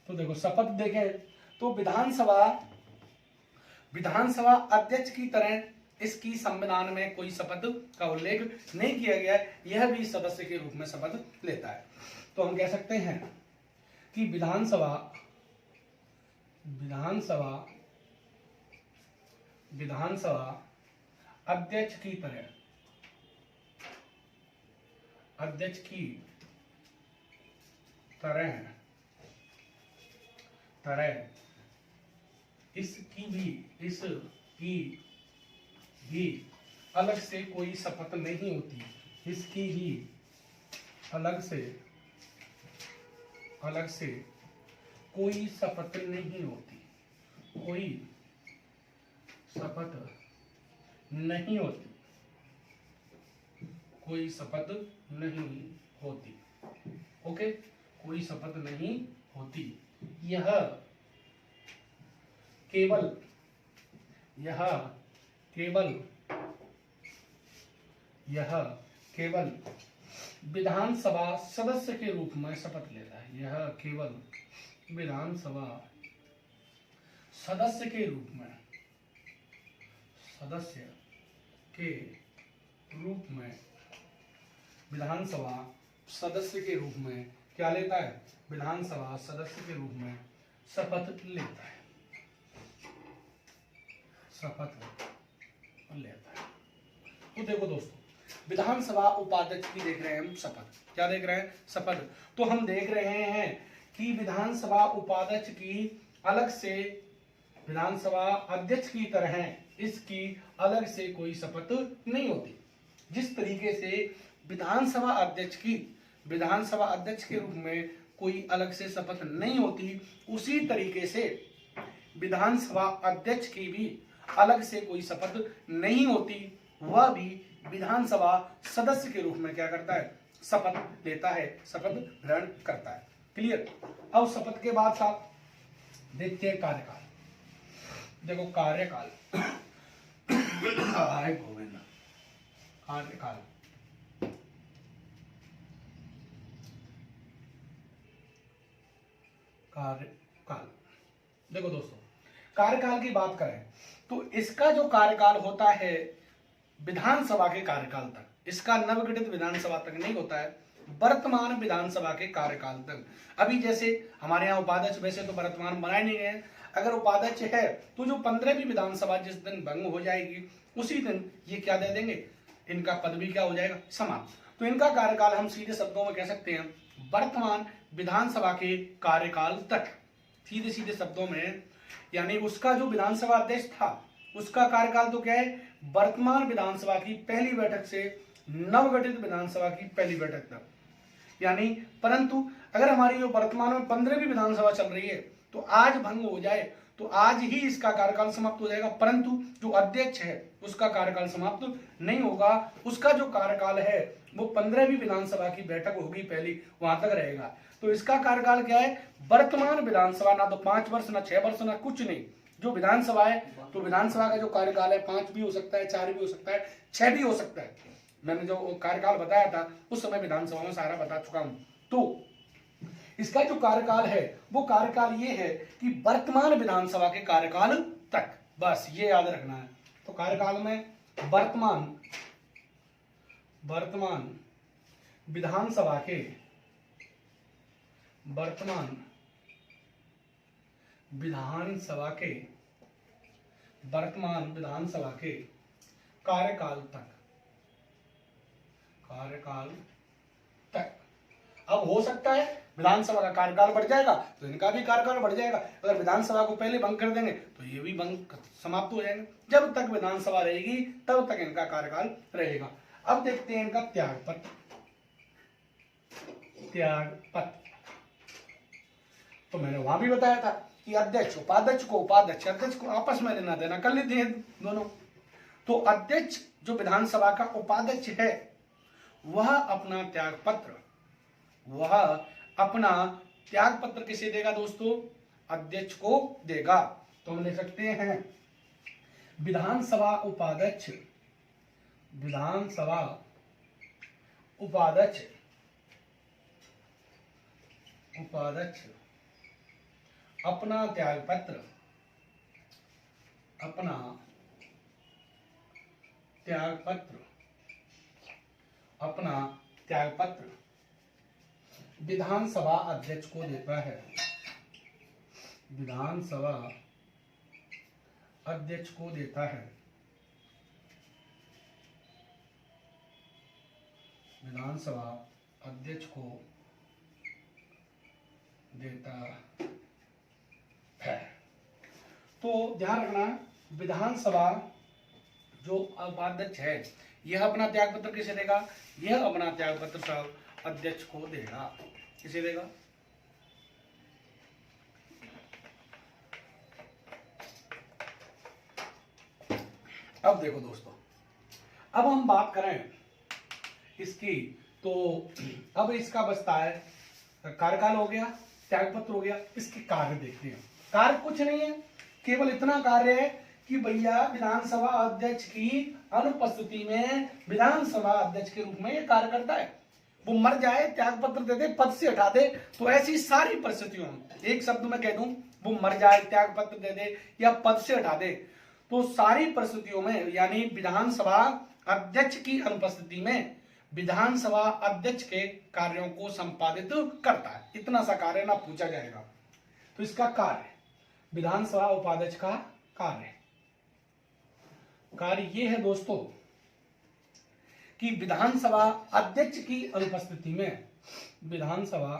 तो देखो, शपथ देखें तो विधानसभा अध्यक्ष की तरह इसकी संविधान में कोई शपथ का उल्लेख नहीं किया गया है। यह भी सदस्य के रूप में शपथ लेता है। तो हम कह सकते हैं कि विधानसभा अध्यक्ष की तरह इसकी भी अलग से कोई शपथ नहीं होती। इसकी भी अलग से कोई शपथ नहीं होती। ओके, कोई शपथ नहीं होती। यह केवल विधानसभा सदस्य के रूप में शपथ लेता है। यह केवल विधानसभा सदस्य के रूप में विधानसभा सदस्य के रूप में क्या लेता है? विधानसभा सदस्य के रूप में शपथ लेता है। तो देखो दोस्तों, विधानसभा उपाध्यक्ष की देख रहे हैं हम शपथ। क्या देख रहे हैं? शपथ। तो हम देख रहे हैं कि विधानसभा उपाध्यक्ष की अलग से विधानसभा अध्यक्ष की तरह इसकी अलग से कोई शपथ नहीं होती। जिस तरीके से विधानसभा अध्यक्ष के रूप में कोई अलग से शपथ नहीं होती, उसी तरीके से विधानसभा अध्यक्ष की भी अलग से कोई शपथ नहीं होती। वह भी विधानसभा सदस्य के रूप में क्या करता है? शपथ लेता है, शपथ ग्रहण करता है। क्लियर? अब शपथ के बाद साथ देखते हैं कार्यकाल। देखो, कार्यकाल देखो दोस्तों, कार्यकाल की बात करें तो इसका जो कार्यकाल होता है विधानसभा के कार्यकाल तक, इसका नवगठित विधानसभा तक नहीं होता है, वर्तमान विधानसभा के कार्यकाल तक। अभी जैसे हमारे यहाँ उपाध्यक्ष वैसे तो वर्तमान बनाए नहीं गए। अगर उपाध्यक्ष है तो जो 15वीं विधानसभा जिस दिन भंग हो जाएगी उसी दिन ये क्या दे देंगे? इनका पद भी क्या हो जाएगा? समाप्त। तो इनका कार्यकाल हम सीधे शब्दों में कह सकते हैं वर्तमान विधानसभा के कार्यकाल तक। सीधे सीधे शब्दों में, यानी उसका जो विधानसभा अध्यक्ष था उसका कार्यकाल तो क्या है? वर्तमान विधानसभा की पहली बैठक से नवगठित विधानसभा की पहली बैठक तक। यानी परंतु अगर हमारी जो वर्तमान में 15वीं विधानसभा चल रही है तो आज भंग हो जाए तो आज ही इसका कार्यकाल समाप्त हो जाएगा, परंतु जो अध्यक्ष है उसका कार्यकाल समाप्त नहीं होगा। उसका जो कार्यकाल है वो 15वीं विधानसभा की बैठक होगी पहली, वहां तक रहेगा। तो इसका कार्यकाल क्या है, वर्तमान विधानसभा ना तो 5 वर्ष ना 6 वर्ष ना कुछ नहीं, जो विधानसभा है तो विधानसभा का जो कार्यकाल है 5 भी हो सकता है, 4 भी हो सकता है, 6 भी हो सकता है। मैंने जो कार्यकाल बताया था उस समय विधानसभा में सारा बता चुका हूं। तो इसका जो कार्यकाल है वो कार्यकाल ये है कि वर्तमान विधानसभा के कार्यकाल तक, बस ये याद रखना है। तो कार्यकाल में वर्तमान विधानसभा के कार्यकाल तक। अब हो सकता है विधानसभा का कार्यकाल बढ़ जाएगा तो इनका भी कार्यकाल बढ़ जाएगा। अगर विधानसभा को पहले भंग कर देंगे तो ये भी भंग समाप्त हो जाएंगे। जब तक विधानसभा रहेगी तब तक इनका कार्यकाल रहेगा। अब देखते हैं इनका त्यागपत्र। तो मैंने वहां भी बताया था कि अध्यक्ष उपाध्यक्ष को आपस में लेना देना कर लेते हैं दोनों। तो अध्यक्ष जो विधानसभा का उपाध्यक्ष है वह अपना त्याग पत्र किसे देगा दोस्तों, अध्यक्ष को देगा। तो हम लिख सकते हैं विधानसभा उपाध्यक्ष अपना त्याग पत्र विधानसभा अध्यक्ष को देता है। विधानसभा अध्यक्ष को देता है। तो ध्यान रखना, विधानसभा जो उपाध्यक्ष है यह अपना त्यागपत्र किसे देगा, यह अपना त्यागपत्र सब अध्यक्ष को देगा। किसे देगा, अब देखो दोस्तों, अब हम बात करें इसकी, तो अब इसका बचता है कार्यकाल हो गया, त्यागपत्र हो गया, इसके कार्य देखते हैं। कार्य कुछ नहीं है, केवल इतना कार्य है कि भैया विधानसभा अध्यक्ष की अनुपस्थिति में विधानसभा अध्यक्ष के रूप में ये कार्य करता है। वो मर जाए, त्यागपत्र दे दे, पद से हटा दे, तो ऐसी सारी परिस्थितियों में, एक शब्द में कह दूं, वो मर जाए, त्यागपत्र दे दे या पद से हटा दे, तो सारी परिस्थितियों में यानी विधानसभा अध्यक्ष की अनुपस्थिति में विधानसभा अध्यक्ष के कार्यों को संपादित करता है। इतना सा कार्य ना पूछा जाएगा। तो इसका कार्य, विधानसभा उपाध्यक्ष का कार्य ये है दोस्तों कि विधानसभा अध्यक्ष की अनुपस्थिति में विधानसभा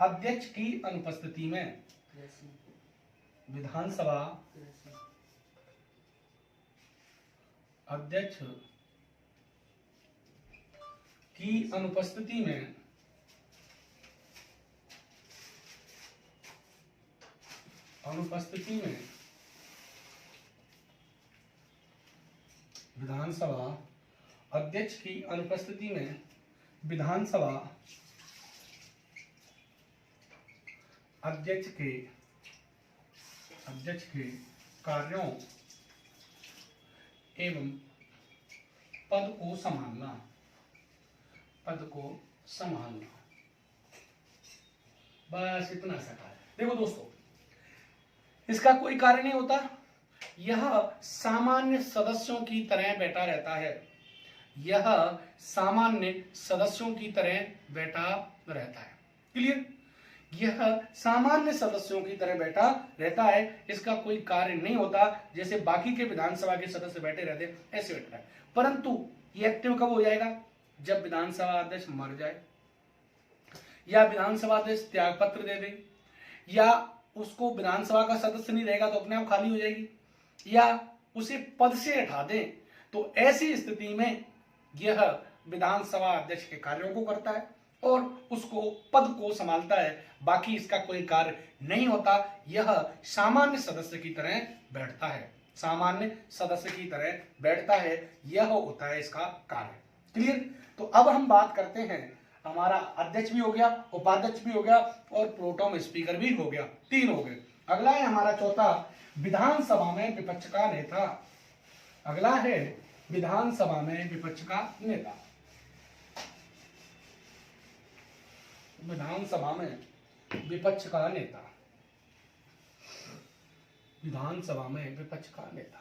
अध्यक्ष की अनुपस्थिति में विधानसभा अध्यक्ष की अनुपस्थिति में विधानसभा अध्यक्ष की अनुपस्थिति में विधानसभा अध्यक्ष के कार्यों एवं पद को संभालना बस इतना सा कार्य। देखो दोस्तों, इसका कोई कार्य नहीं होता, यह सामान्य सदस्यों की तरह बैठा रहता है। क्लियर, यह सामान्य सदस्यों की तरह बैठा रहता है। इसका कोई कार्य नहीं होता, जैसे बाकी के विधानसभा के सदस्य बैठे रहते ऐसे बैठा है। परंतु यह एक्टिव कब हो जाएगा, जब विधानसभा अध्यक्ष मर जाए, या विधानसभा अध्यक्ष त्यागपत्र दे दे, या उसको विधानसभा का सदस्य नहीं रहेगा तो अपने आप खाली हो जाएगी, या उसे पद से हटा दें, तो ऐसी स्थिति में यह विधानसभा अध्यक्ष के कार्यों को करता है और उसको पद को संभालता है, बाकी इसका कोई कार्य नहीं होता। यह सामान्य सदस्य की तरह बैठता है, सामान्य सदस्य की तरह बैठता है, यह होता है इसका कार्य। क्लियर? तो अब हम बात करते हैं, हमारा अध्यक्ष भी हो गया, उपाध्यक्ष भी हो गया और प्रोटोम स्पीकर भी हो गया, 3 हो गए। अगला है हमारा चौथा, विधानसभा में विपक्ष का नेता। अगला है विधानसभा में विपक्ष का नेता। विधानसभा में विपक्ष का नेता, विधानसभा में विपक्ष का नेता।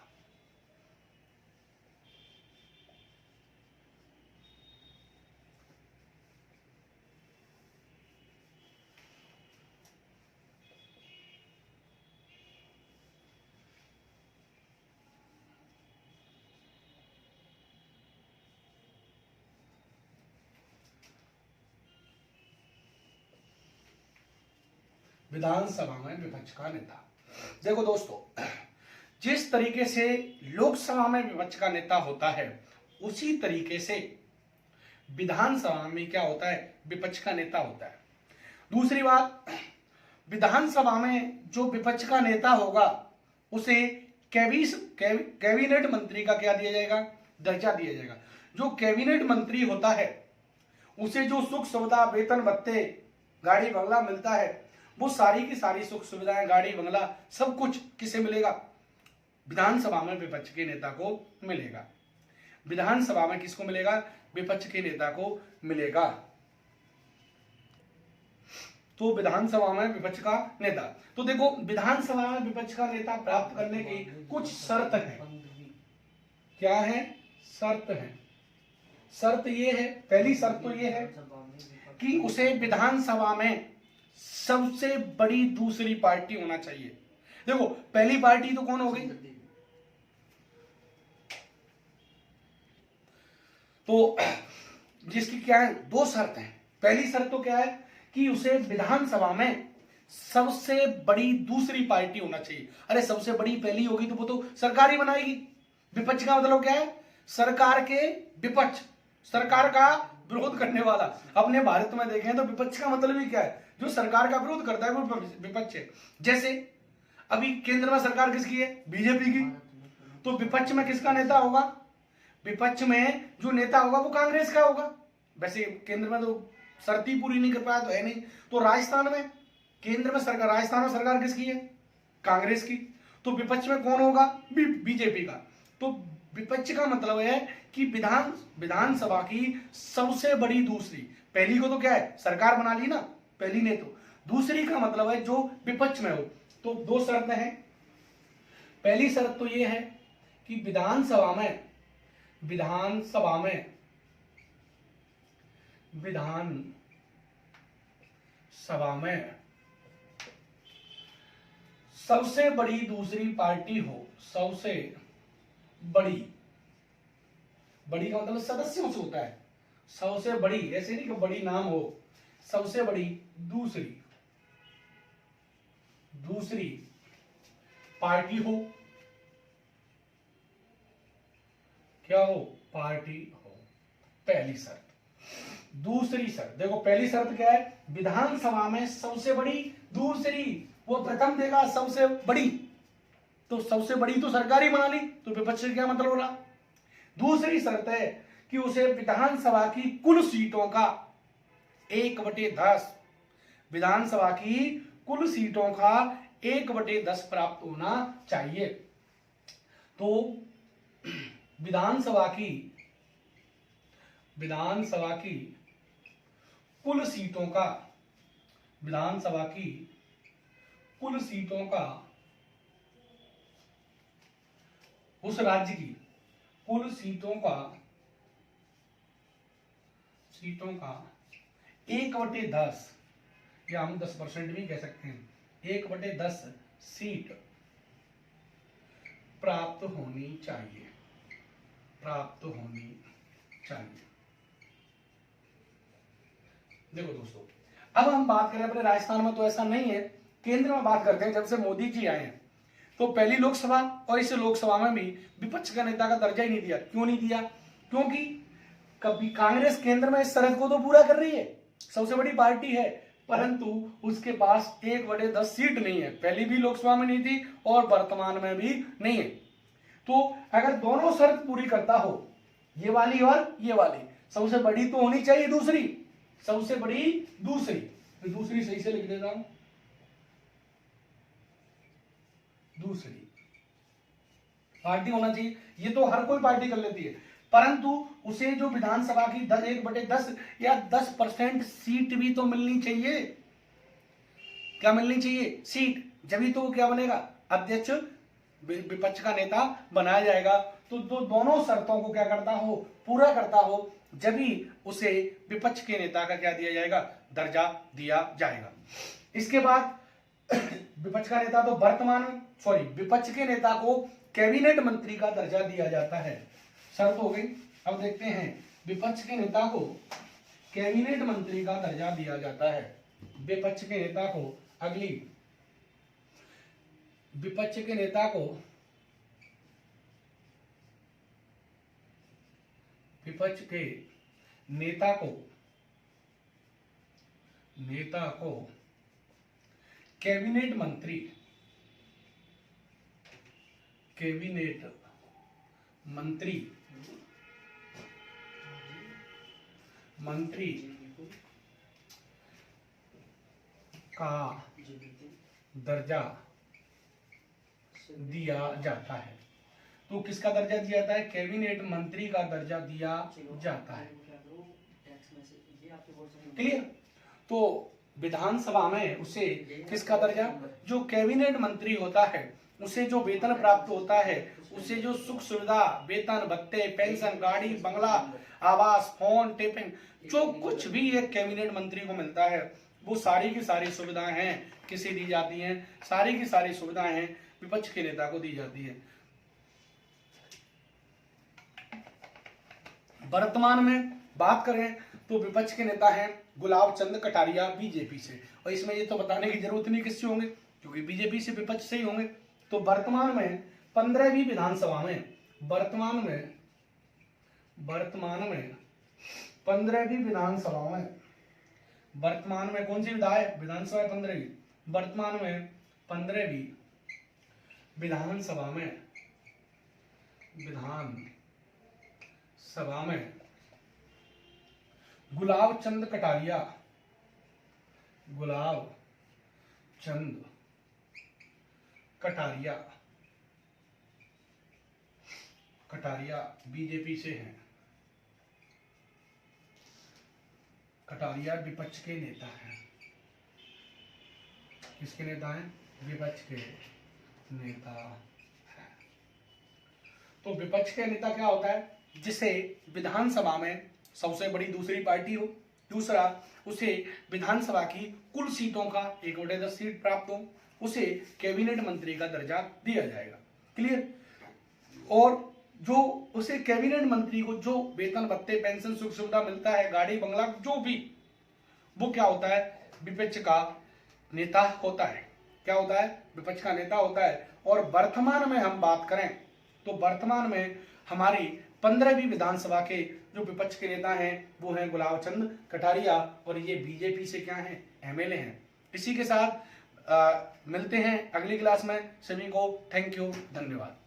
विधानसभा में विपक्ष का नेता। देखो दोस्तों, जिस तरीके से लोकसभा में विपक्ष का नेता होता है, उसी तरीके से विधानसभा में क्या होता है, विपक्ष का नेता होता है। दूसरी बात, विधानसभा में जो विपक्ष का नेता होगा उसे कैबिनेट मंत्री का क्या दिया जाएगा, दर्जा दिया जाएगा। जो कैबिनेट मंत्री होता है उसे जो सुख सुविधा, वेतन भत्ते, गाड़ी बंगला मिलता है, वो सारी की सारी सुख सुविधाएं, गाड़ी बंगला, सब कुछ किसे मिलेगा, विधानसभा में विपक्ष के नेता को मिलेगा। विधानसभा में किसको मिलेगा, विपक्ष के नेता को मिलेगा। तो विधानसभा में विपक्ष का नेता, तो देखो विधानसभा में विपक्ष का नेता प्राप्त करने की कुछ शर्त है। क्या है? शर्त है। शर्त ये है, पहली शर्त तो ये है कि उसे विधानसभा में सबसे बड़ी दूसरी पार्टी होना चाहिए। देखो पहली पार्टी तो कौन हो गई, तो जिसकी क्या है, 2 शर्त हैं। पहली शर्त तो क्या है कि उसे विधानसभा में सबसे बड़ी दूसरी पार्टी होना चाहिए। अरे सबसे बड़ी पहली होगी तो वो तो सरकार ही बनाएगी। विपक्ष का मतलब क्या है, सरकार के विपक्ष, सरकार का विरोध करने वाला। अपने भारत में देखें तो विपक्ष का मतलब ही क्या है, जो सरकार का विरोध करता है वो विपक्ष है। जैसे अभी केंद्र में सरकार किसकी है, बीजेपी की, तो विपक्ष में किसका नेता होगा, विपक्ष में जो नेता होगा वो कांग्रेस का होगा। वैसे केंद्र में तो शर्त ही पूरी नहीं कर पाया तो है नहीं। तो राजस्थान में, केंद्र में सरकार, राजस्थान में सरकार किसकी है, कांग्रेस की, तो विपक्ष में कौन होगा, बीजेपी का। तो विपक्ष का मतलब है कि विधानसभा की सबसे बड़ी दूसरी, पहली को तो क्या है, सरकार बना ली ना, पहली ने तो, दूसरी का मतलब है जो विपक्ष में हो। तो 2 शर्तें हैं। पहली शर्त तो ये है कि विधानसभा में सबसे बड़ी दूसरी पार्टी हो, सबसे बड़ी का मतलब सदस्यों से होता है, सबसे बड़ी, ऐसे नहीं कि बड़ी नाम हो, सबसे बड़ी दूसरी पार्टी हो, क्या हो, पार्टी हो, पहली शर्त। दूसरी शर्त देखो, पहली शर्त क्या है, विधानसभा में सबसे बड़ी दूसरी, वो प्रथम देगा सबसे बड़ी, तो सबसे बड़ी तो सरकार ही बना ली, तो विपक्ष से क्या मतलब हो रहा। दूसरी शर्त है कि उसे विधानसभा की कुल सीटों का 1/10, विधानसभा की कुल सीटों का 1/10 प्राप्त होना चाहिए। तो विधानसभा की कुल सीटों का, विधानसभा की कुल सीटों का, उस राज्य की कुल सीटों का 1/10, या हम 10% भी कह सकते हैं, 1/10 सीट प्राप्त होनी चाहिए। देखो दोस्तों, अब हम बात करें अपने राजस्थान में, तो ऐसा नहीं है। केंद्र में बात करते हैं, जब से मोदी जी आए हैं तो पहली लोकसभा और इस लोकसभा में भी विपक्ष का नेता का दर्जा ही नहीं दिया। क्यों नहीं दिया? क्योंकि कभी कांग्रेस केंद्र में इस शर्त को तो पूरा कर रही है, सबसे बड़ी पार्टी है, परंतु उसके पास 1/10 सीट नहीं है। पहली भी लोकसभा में नहीं थी और वर्तमान में भी नहीं है। तो अगर दोनों शर्त पूरी करता हो, ये वाली और ये वाली, सबसे बड़ी तो होनी चाहिए दूसरी, सबसे बड़ी दूसरी, तो दूसरी सही से लिख देता हूं, दूसरी पार्टी होना चाहिए। ये तो हर कोई पार्टी कर लेती है, परंतु उसे जो विधानसभा की 1/10 या 10% सीट भी तो मिलनी चाहिए। क्या मिलनी चाहिए? सीट। जब तो क्या बनेगा? अध्यक्ष विपक्ष का नेता बनाया जाएगा। तो दोनों शर्तों को क्या करता हो? पूरा करता हो, जब ही उसे विपक्ष के नेता का क्या दिया जाएगा? दर्जा दिया जाएगा। इसके बाद विपक्ष का नेता तो विपक्ष के नेता को कैबिनेट मंत्री का दर्जा दिया जाता है। शर्त हो गई। अब देखते हैं, विपक्ष के नेता को कैबिनेट मंत्री का दर्जा दिया जाता है। विपक्ष के नेता को विपक्ष के नेता को कैबिनेट मंत्री का दर्जा दिया जाता है। तो किसका दर्जा दिया जाता है? कैबिनेट मंत्री का दर्जा दिया जाता है। क्लियर? तो विधानसभा में उसे किसका दर्जा? जो कैबिनेट मंत्री होता है उसे जो वेतन प्राप्त होता है, उसे जो सुख सुविधा, वेतन, भत्ते, पेंशन, गाड़ी, बंगला, आवास, फोन, टिफिन, जो कुछ भी एक कैबिनेट मंत्री को मिलता है, वो सारी की सारी सुविधाएं हैं किसे दी जाती हैं? सारी की सारी सुविधाएं हैं विपक्ष के नेता को दी जाती है। वर्तमान में बात करें तो विपक्ष के नेता हैं गुलाब चंद कटारिया बीजेपी से, और इसमें ये तो बताने की जरूरत नहीं किससे होंगे, क्योंकि बीजेपी से विपक्ष से ही होंगे। तो वर्तमान में 15वीं विधानसभा में 15वीं विधानसभा में वर्तमान में कौन सी विधानसभा 15वीं? वर्तमान में 15वीं विधानसभा में गुलाब चंद कटारिया बीजेपी से हैं। कटारिया विपक्ष के नेता हैं। किसके नेता हैं? विपक्ष के नेता हैं। तो विपक्ष के नेता क्या होता है? जिसे विधानसभा में सबसे बड़ी दूसरी पार्टी हो, दूसरा उसे विधानसभा की कुल सीटों का 1/10 सीट प्राप्त हो, उसे कैबिनेट मंत्री का दर्जा दिया जाएगा। क्लियर? और जो उसे कैबिनेट मंत्री को जो वेतन, भत्ते, पेंशन, सुख सुविधा मिलता है, गाड़ी, बंगला, जो भी, वो क्या होता है? विपक्ष का नेता होता है। क्या होता है? विपक्ष का नेता होता है। और वर्तमान में हम बात करें तो वर्तमान में हमारी 15वीं विधानसभा के जो विपक्ष के नेता हैं वो हैं गुलाब चंद कटारिया, और ये बीजेपी से क्या हैं? एमएलए हैं। इसी के साथ मिलते हैं अगली क्लास में। सभी को थैंक यू, धन्यवाद।